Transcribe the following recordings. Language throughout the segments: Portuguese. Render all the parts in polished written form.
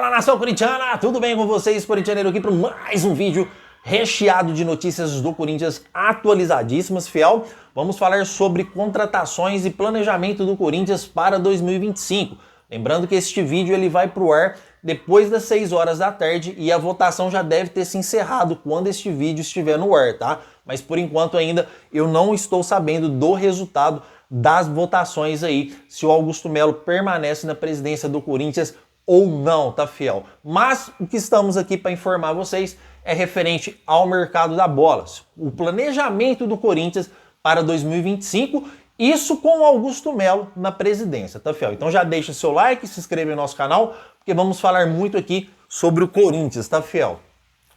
Fala, nação corintiana! Tudo bem com vocês? Corintianeiro aqui para mais um vídeo recheado de notícias do Corinthians atualizadíssimas, fiel. Vamos falar sobre contratações e planejamento do Corinthians para 2025. Lembrando que este vídeo ele vai para o ar depois das 6 horas da tarde e a votação já deve ter se encerrado quando este vídeo estiver no ar, tá? Mas por enquanto ainda eu não estou sabendo do resultado das votações aí, se o Augusto Melo permanece na presidência do Corinthians ou não, tá, fiel? Mas o que estamos aqui para informar vocês é referente ao mercado da bola, o planejamento do Corinthians para 2025, isso com o Augusto Melo na presidência, tá, fiel? Então já deixa seu like, se inscreve no nosso canal, porque vamos falar muito aqui sobre o Corinthians, tá, fiel?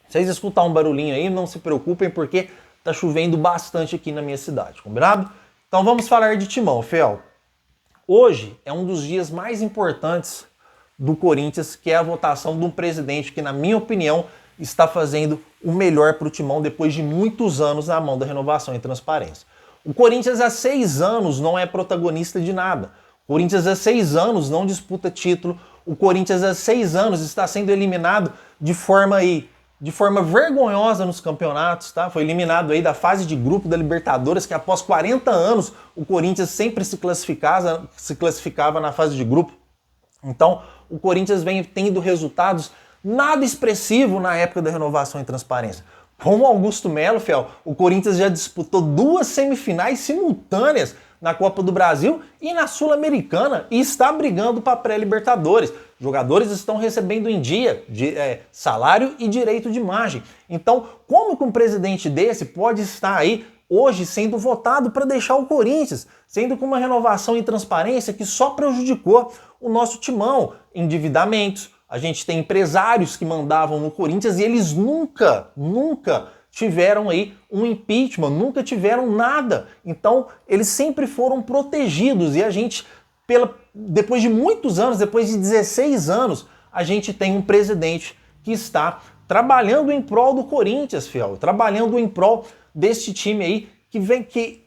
Vocês escutar um barulhinho aí, não se preocupem, porque tá chovendo bastante aqui na minha cidade, combinado? Então vamos falar de timão, fiel. Hoje é um dos dias mais importantes do Corinthians, que é a votação de um presidente que, na minha opinião, está fazendo o melhor para o timão depois de muitos anos na mão da renovação e transparência. O Corinthians há 6 anos não é protagonista de nada. O Corinthians há 6 anos não disputa título. O Corinthians há 6 anos está sendo eliminado de forma vergonhosa nos campeonatos, tá? Foi eliminado aí da fase de grupo da Libertadores, que após 40 anos o Corinthians sempre se classificava na fase de grupo. Então, o Corinthians vem tendo resultados nada expressivos na época da renovação e transparência. Com o Augusto Melo, fiel, o Corinthians já disputou 2 semifinais simultâneas na Copa do Brasil e na Sul-Americana e está brigando para a pré-Libertadores. Jogadores estão recebendo em dia salário e direito de imagem. Então, como que um presidente desse pode estar aí hoje sendo votado para deixar o Corinthians, sendo com uma renovação e transparência que só prejudicou o nosso timão, endividamentos? A gente tem empresários que mandavam no Corinthians e eles nunca tiveram aí um impeachment, nunca tiveram nada. Então, eles sempre foram protegidos e a gente, depois de muitos anos, depois de 16 anos, a gente tem um presidente que está trabalhando em prol do Corinthians, fiel, trabalhando em prol deste time aí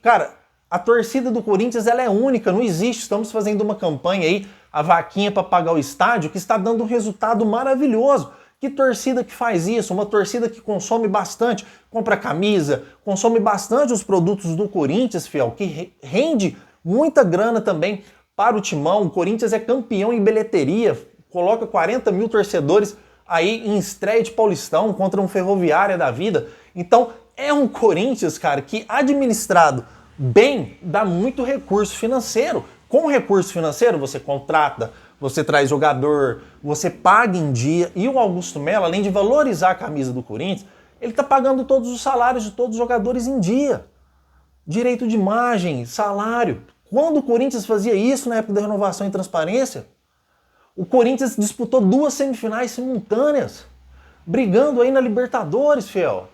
cara, a torcida do Corinthians ela é única, não existe. Estamos fazendo uma campanha aí, a vaquinha para pagar o estádio, que está dando um resultado maravilhoso. Que torcida que faz isso? Uma torcida que consome bastante, compra camisa, consome bastante os produtos do Corinthians, fiel, que rende muita grana também para o timão. O Corinthians é campeão em bilheteria, coloca 40 mil torcedores aí em estreia de Paulistão contra um Ferroviária da vida. Então é um Corinthians, cara, que administrado bem dá muito recurso financeiro. Com recurso financeiro você contrata, você traz jogador, você paga em dia. E o Augusto Melo, além de valorizar a camisa do Corinthians, ele está pagando todos os salários de todos os jogadores em dia. Direito de imagem, salário. Quando o Corinthians fazia isso na época da renovação e transparência, o Corinthians disputou 2 semifinais simultâneas, brigando aí na Libertadores, fiel.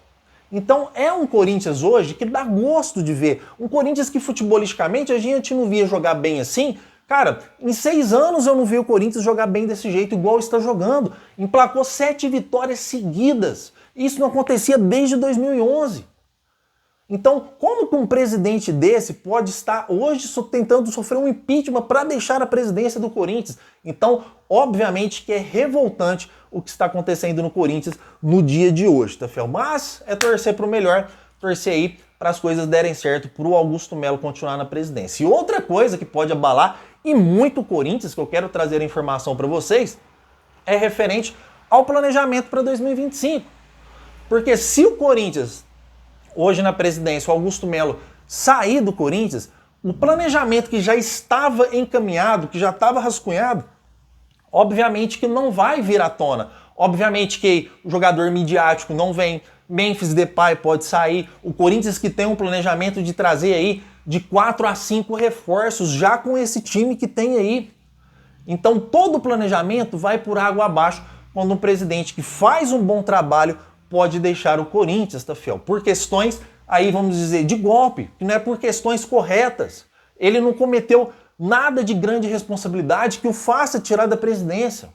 Então é um Corinthians hoje que dá gosto de ver. Um Corinthians que futebolisticamente a gente não via jogar bem assim. Cara, em 6 anos eu não vi o Corinthians jogar bem desse jeito, igual está jogando. Emplacou 7 vitórias seguidas. Isso não acontecia desde 2011. Então, como que um presidente desse pode estar hoje tentando sofrer um impeachment para deixar a presidência do Corinthians? Então, obviamente que é revoltante o que está acontecendo no Corinthians no dia de hoje, tá, fiel? Mas é torcer para o melhor, torcer aí para as coisas derem certo, para o Augusto Melo continuar na presidência. E outra coisa que pode abalar, e muito o Corinthians, que eu quero trazer a informação para vocês, é referente ao planejamento para 2025. Porque se o Corinthians hoje na presidência, o Augusto Melo sair do Corinthians, o planejamento que já estava encaminhado, que já estava rascunhado, obviamente que não vai vir à tona. Obviamente que o jogador midiático não vem, Memphis Depay pode sair, o Corinthians que tem um planejamento de trazer aí de 4 a 5 reforços já com esse time que tem aí. Então todo o planejamento vai por água abaixo quando um presidente que faz um bom trabalho pode deixar o Corinthians, tá, fiel? Por questões, aí vamos dizer, de golpe, que não é por questões corretas. Ele não cometeu nada de grande responsabilidade que o faça tirar da presidência.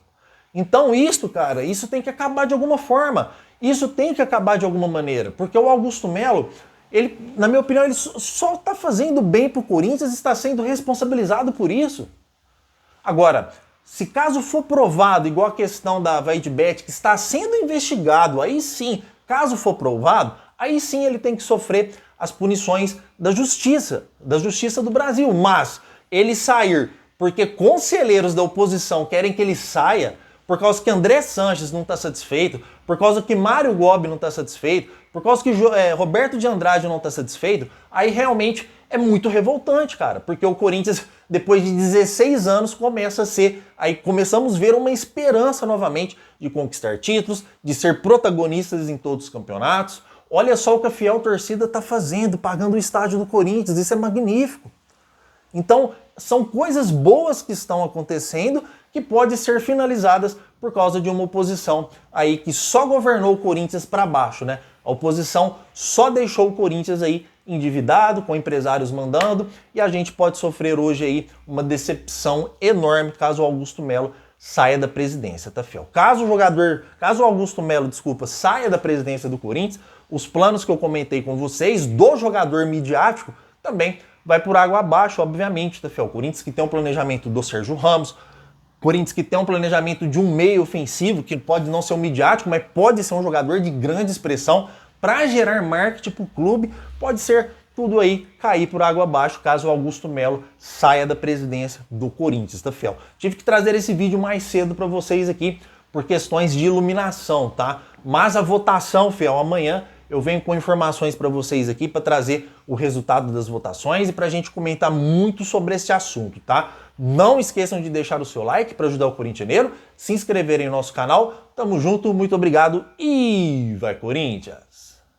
Então isso, cara, isso tem que acabar de alguma forma. Isso tem que acabar de alguma maneira, porque o Augusto Melo, ele, na minha opinião, ele só está fazendo bem pro Corinthians e está sendo responsabilizado por isso. Agora, Se caso for provado, igual a questão da VaidBet, que está sendo investigado, aí sim, caso for provado, aí sim ele tem que sofrer as punições da justiça do Brasil. Mas ele sair porque conselheiros da oposição querem que ele saia, por causa que André Sanches não está satisfeito, por causa que Mário Gobi não está satisfeito, por causa que Roberto de Andrade não está satisfeito, aí realmente é muito revoltante, cara, porque o Corinthians, depois de 16 anos, começamos a ver uma esperança novamente de conquistar títulos, de ser protagonistas em todos os campeonatos. Olha só o que a fiel torcida está fazendo, pagando o estádio do Corinthians, isso é magnífico. Então, são coisas boas que estão acontecendo que podem ser finalizadas por causa de uma oposição aí que só governou o Corinthians para baixo, né? A oposição só deixou o Corinthians aí endividado, com empresários mandando, e a gente pode sofrer hoje aí uma decepção enorme caso o Augusto Melo saia da presidência, tá, fiel? Caso o Augusto Melo, saia da presidência do Corinthians, os planos que eu comentei com vocês do jogador midiático também vai por água abaixo, obviamente, tá, fiel? Corinthians que tem um planejamento do Sérgio Ramos, Corinthians que tem um planejamento de um meio ofensivo, que pode não ser um midiático, mas pode ser um jogador de grande expressão para gerar marketing para o clube, pode ser tudo aí cair por água abaixo caso o Augusto Melo saia da presidência do Corinthians, tá, fiel? Tive que trazer esse vídeo mais cedo para vocês aqui por questões de iluminação, tá? Mas a votação, fiel, amanhã eu venho com informações para vocês aqui para trazer o resultado das votações e para a gente comentar muito sobre esse assunto, tá? Não esqueçam de deixar o seu like para ajudar o corintianeiro, se inscreverem no nosso canal. Tamo junto, muito obrigado e vai Corinthians!